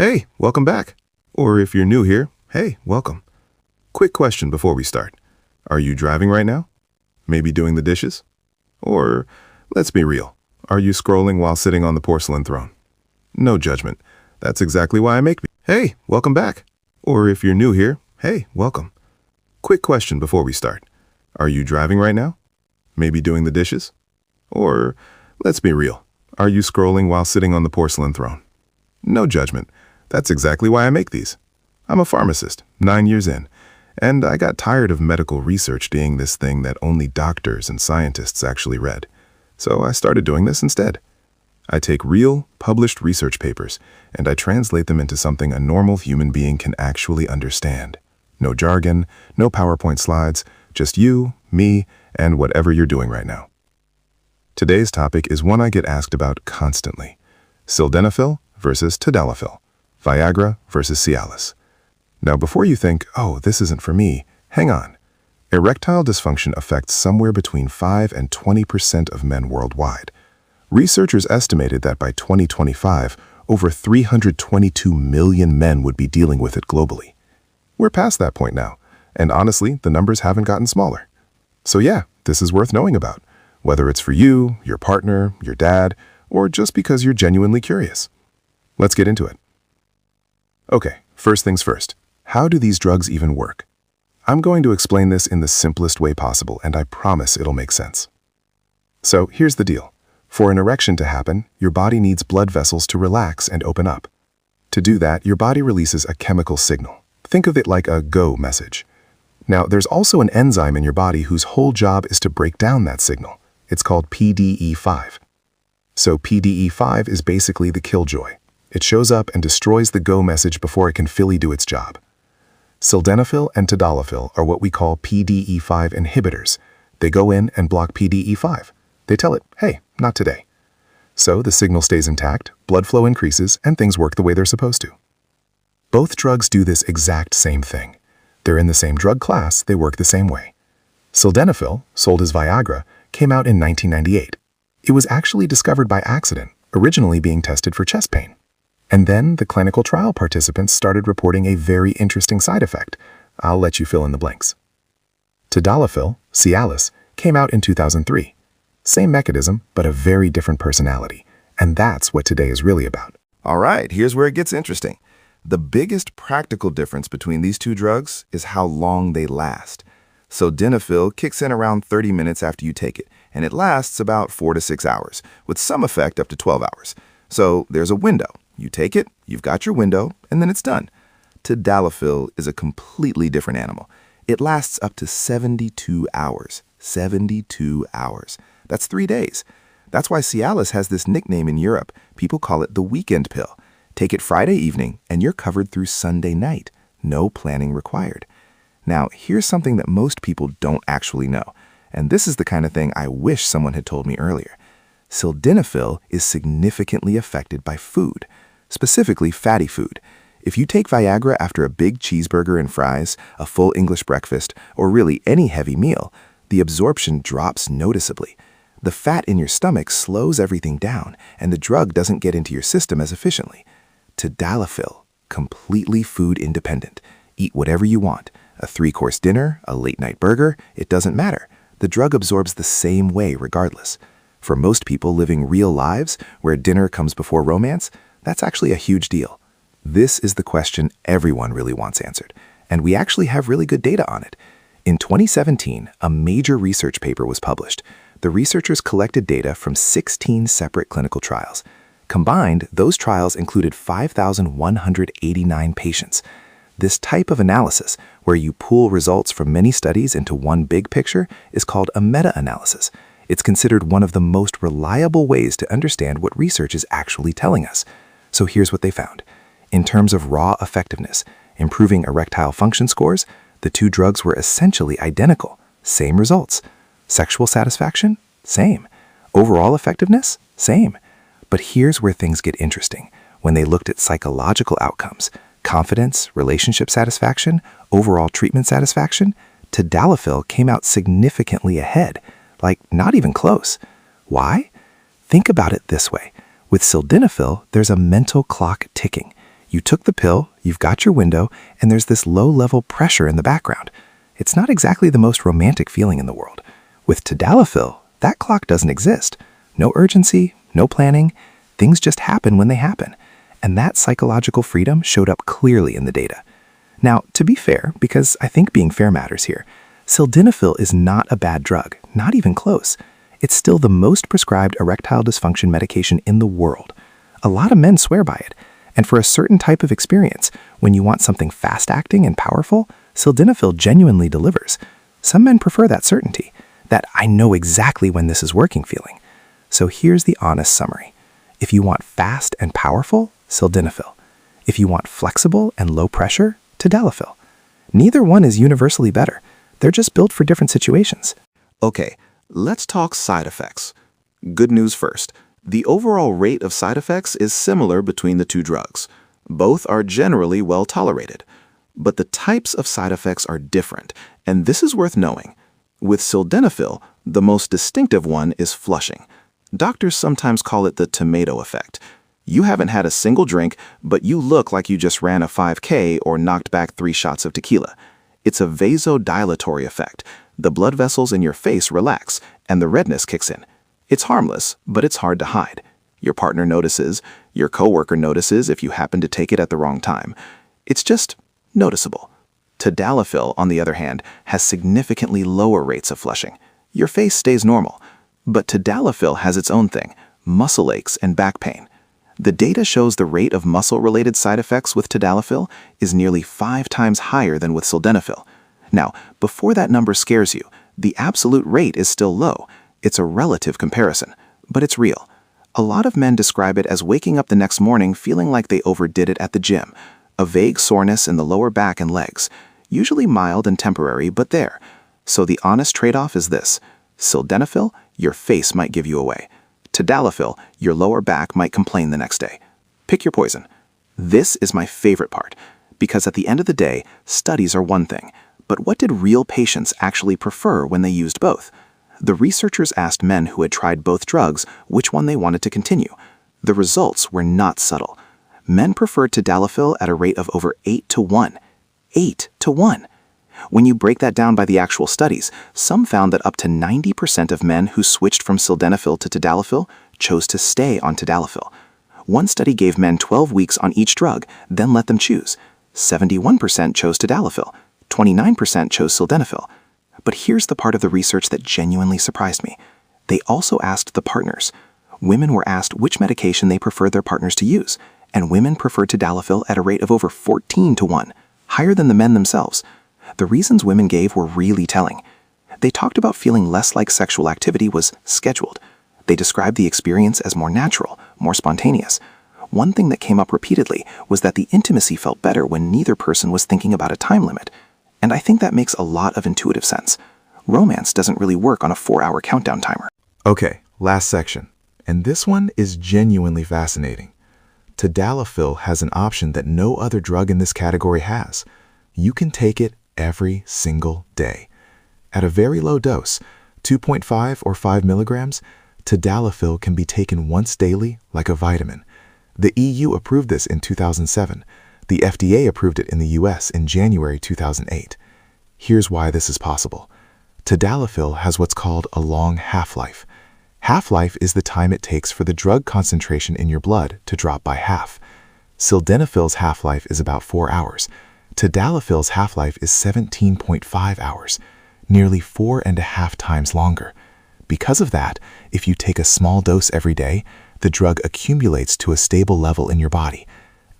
Hey, welcome back. Or if you're new here, hey, welcome. Quick question before we start. Are you driving right now? Maybe doing the dishes? Or, let's be real, are you scrolling while sitting on the porcelain throne? No judgment. That's exactly why I make me. Hey, welcome back. Or if you're new here, hey, welcome. Quick question before we start. Are you driving right now? Maybe doing the dishes? Or, let's be real, are you scrolling while sitting on the porcelain throne? No judgment. That's exactly why I make these. I'm a pharmacist, 9 years in, and I got tired of medical research being this thing that only doctors and scientists actually read. So I started doing this instead. I take real, published research papers, and I translate them into something a normal human being can actually understand. No jargon, no PowerPoint slides, just you, me, and whatever you're doing right now. Today's topic is one I get asked about constantly. Sildenafil versus Tadalafil. Viagra versus Cialis. Now before you think, oh, this isn't for me, hang on. Erectile dysfunction affects somewhere between 5 and 20% of men worldwide. Researchers estimated that by 2025, over 322 million men would be dealing with it globally. We're past that point now, and honestly, the numbers haven't gotten smaller. So yeah, this is worth knowing about, whether it's for you, your partner, your dad, or just because you're genuinely curious. Let's get into it. Okay, first things first. How do these drugs even work? I'm going to explain this in the simplest way possible, and I promise it'll make sense. So here's the deal. For an erection to happen, your body needs blood vessels to relax and open up. To do that, your body releases a chemical signal. Think of it like a go message. Now, there's also an enzyme in your body whose whole job is to break down that signal. It's called PDE5. So PDE5 is basically the Killjoy. It shows up and destroys the go message before it can fully do its job. Sildenafil and Tadalafil are what we call PDE5 inhibitors. They go in and block PDE5. They tell it, hey, not today. So the signal stays intact, blood flow increases, and things work the way they're supposed to. Both drugs do this exact same thing. They're in the same drug class, they work the same way. Sildenafil, sold as Viagra, came out in 1998. It was actually discovered by accident, originally being tested for chest pain. And then the clinical trial participants started reporting a very interesting side effect. I'll let you fill in the blanks. Tadalafil, Cialis, came out in 2003. Same mechanism, but a very different personality. And that's what today is really about. All right, here's where it gets interesting. The biggest practical difference between these two drugs is how long they last. Sildenafil kicks in around 30 minutes after you take it, and it lasts about 4 to 6 hours, with some effect up to 12 hours. So there's a window. You take it, you've got your window, and then it's done. Tadalafil is a completely different animal. It lasts up to 72 hours. 72 hours. That's 3 days. That's why Cialis has this nickname in Europe. People call it the weekend pill. Take it Friday evening, and you're covered through Sunday night. No planning required. Now, here's something that most people don't actually know, and this is the kind of thing I wish someone had told me earlier. Sildenafil is significantly affected by food, specifically fatty food. If you take Viagra after a big cheeseburger and fries, a full English breakfast, or really any heavy meal, the absorption drops noticeably. The fat in your stomach slows everything down, and the drug doesn't get into your system as efficiently. Tadalafil, completely food independent. Eat whatever you want. A 3-course dinner, a late-night burger, it doesn't matter. The drug absorbs the same way regardless. For most people living real lives, where dinner comes before romance, that's actually a huge deal. This is the question everyone really wants answered, and we actually have really good data on it. In 2017, a major research paper was published. The researchers collected data from 16 separate clinical trials. Combined, those trials included 5,189 patients. This type of analysis, where you pool results from many studies into one big picture, is called a meta-analysis. It's considered one of the most reliable ways to understand what research is actually telling us. So here's what they found. In terms of raw effectiveness, improving erectile function scores, the two drugs were essentially identical. Same results. Sexual satisfaction? Same. Overall effectiveness? Same. But here's where things get interesting. When they looked at psychological outcomes, confidence, relationship satisfaction, overall treatment satisfaction, Tadalafil came out significantly ahead. Like, not even close. Why? Think about it this way. With Sildenafil, there's a mental clock ticking. You took the pill, you've got your window, and there's this low-level pressure in the background. It's not exactly the most romantic feeling in the world. With Tadalafil, that clock doesn't exist. No urgency, no planning. Things just happen when they happen. And that psychological freedom showed up clearly in the data. Now, to be fair, because I think being fair matters here, Sildenafil is not a bad drug, not even close. It's still the most prescribed erectile dysfunction medication in the world. A lot of men swear by it. And for a certain type of experience, when you want something fast-acting and powerful, Sildenafil genuinely delivers. Some men prefer that certainty, that I know exactly when this is working feeling. So here's the honest summary. If you want fast and powerful, Sildenafil. If you want flexible and low pressure, Tadalafil. Neither one is universally better. They're just built for different situations. Okay, let's talk side effects. Good news first. The overall rate of side effects is similar between the two drugs. Both are generally well tolerated. But the types of side effects are different, and this is worth knowing. With Sildenafil, the most distinctive one is flushing. Doctors sometimes call it the tomato effect. You haven't had a single drink, but you look like you just ran a 5K or knocked back 3 shots of tequila. It's a vasodilatory effect. The blood vessels in your face relax, and the redness kicks in. It's harmless, but it's hard to hide. Your partner notices, your coworker notices if you happen to take it at the wrong time. It's just noticeable. Tadalafil, on the other hand, has significantly lower rates of flushing. Your face stays normal. But Tadalafil has its own thing, muscle aches and back pain. The data shows the rate of muscle-related side effects with Tadalafil is nearly 5 times higher than with Sildenafil. Now, before that number scares you, the absolute rate is still low. It's a relative comparison, but it's real. A lot of men describe it as waking up the next morning feeling like they overdid it at the gym. A vague soreness in the lower back and legs, usually mild and temporary, but there. So the honest trade-off is this. Sildenafil, your face might give you away. Tadalafil, your lower back might complain the next day. Pick your poison. This is my favorite part, because at the end of the day, studies are one thing, but what did real patients actually prefer when they used both? The researchers asked men who had tried both drugs which one they wanted to continue. The results were not subtle. Men preferred Tadalafil at a rate of over 8 to 1. 8 to 1. When you break that down by the actual studies, some found that up to 90% of men who switched from Sildenafil to Tadalafil chose to stay on Tadalafil. One study gave men 12 weeks on each drug, then let them choose. 71% chose Tadalafil. 29% chose Sildenafil. But here's the part of the research that genuinely surprised me. They also asked the partners. Women were asked which medication they preferred their partners to use, and women preferred Tadalafil at a rate of over 14 to 1, higher than the men themselves. The reasons women gave were really telling. They talked about feeling less like sexual activity was scheduled. They described the experience as more natural, more spontaneous. One thing that came up repeatedly was that the intimacy felt better when neither person was thinking about a time limit. And I think that makes a lot of intuitive sense. Romance doesn't really work on a 4-hour countdown timer. Okay, last section. And this one is genuinely fascinating. Tadalafil has an option that no other drug in this category has. You can take it every single day. At a very low dose, 2.5 or 5 milligrams, Tadalafil can be taken once daily like a vitamin. The EU approved this in 2007. The FDA approved it in the US in January 2008. Here's why this is possible. Tadalafil has what's called a long half-life. Half-life is the time it takes for the drug concentration in your blood to drop by half. Sildenafil's half-life is about 4 hours. Tadalafil's half-life is 17.5 hours, nearly 4.5 times longer. Because of that, if you take a small dose every day, the drug accumulates to a stable level in your body.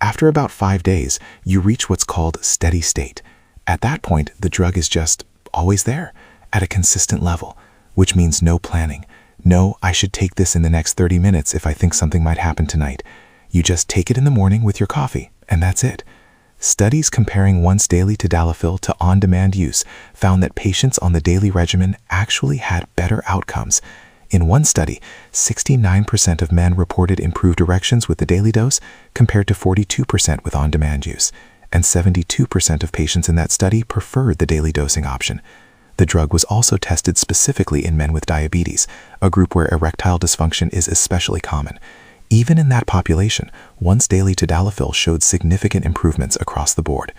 After about 5 days, you reach what's called steady state. At that point, the drug is just always there, at a consistent level, which means no planning. No, I should take this in the next 30 minutes if I think something might happen tonight. You just take it in the morning with your coffee, and that's it. Studies comparing once daily Tadalafil to on-demand use found that patients on the daily regimen actually had better outcomes. In one study, 69% of men reported improved erections with the daily dose compared to 42% with on-demand use, and 72% of patients in that study preferred the daily dosing option. The drug was also tested specifically in men with diabetes, a group where erectile dysfunction is especially common. Even in that population, once-daily Tadalafil showed significant improvements across the board.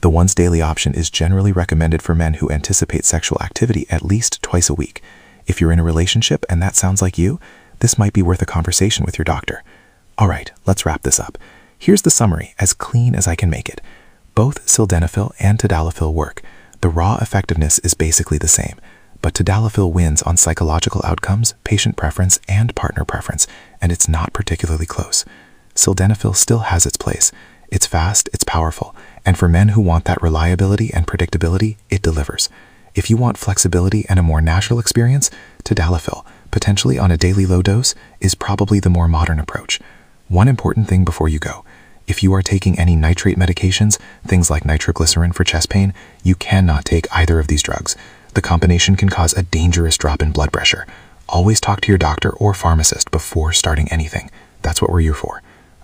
The once-daily option is generally recommended for men who anticipate sexual activity at least twice a week. If you're in a relationship and that sounds like you, this might be worth a conversation with your doctor. All right, let's wrap this up. Here's the summary, as clean as I can make it. Both Sildenafil and Tadalafil work. The raw effectiveness is basically the same, but Tadalafil wins on psychological outcomes, patient preference, and partner preference, and it's not particularly close. Sildenafil still has its place. It's fast, it's powerful, and for men who want that reliability and predictability, it delivers. If you want flexibility and a more natural experience, Tadalafil, potentially on a daily low dose, is probably the more modern approach. One important thing before you go. If you are taking any nitrate medications, things like nitroglycerin for chest pain, you cannot take either of these drugs. The combination can cause a dangerous drop in blood pressure. Always talk to your doctor or pharmacist before starting anything. That's what we're here for.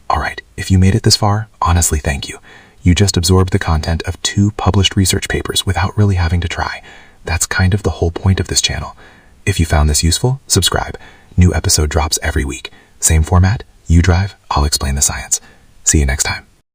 All right, if you made it this far, honestly, thank you. You just absorbed the content of 2 published research papers without really having to try. That's kind of the whole point of this channel. If you found this useful, subscribe. New episode drops every week. Same format, you drive, I'll explain the science. See you next time.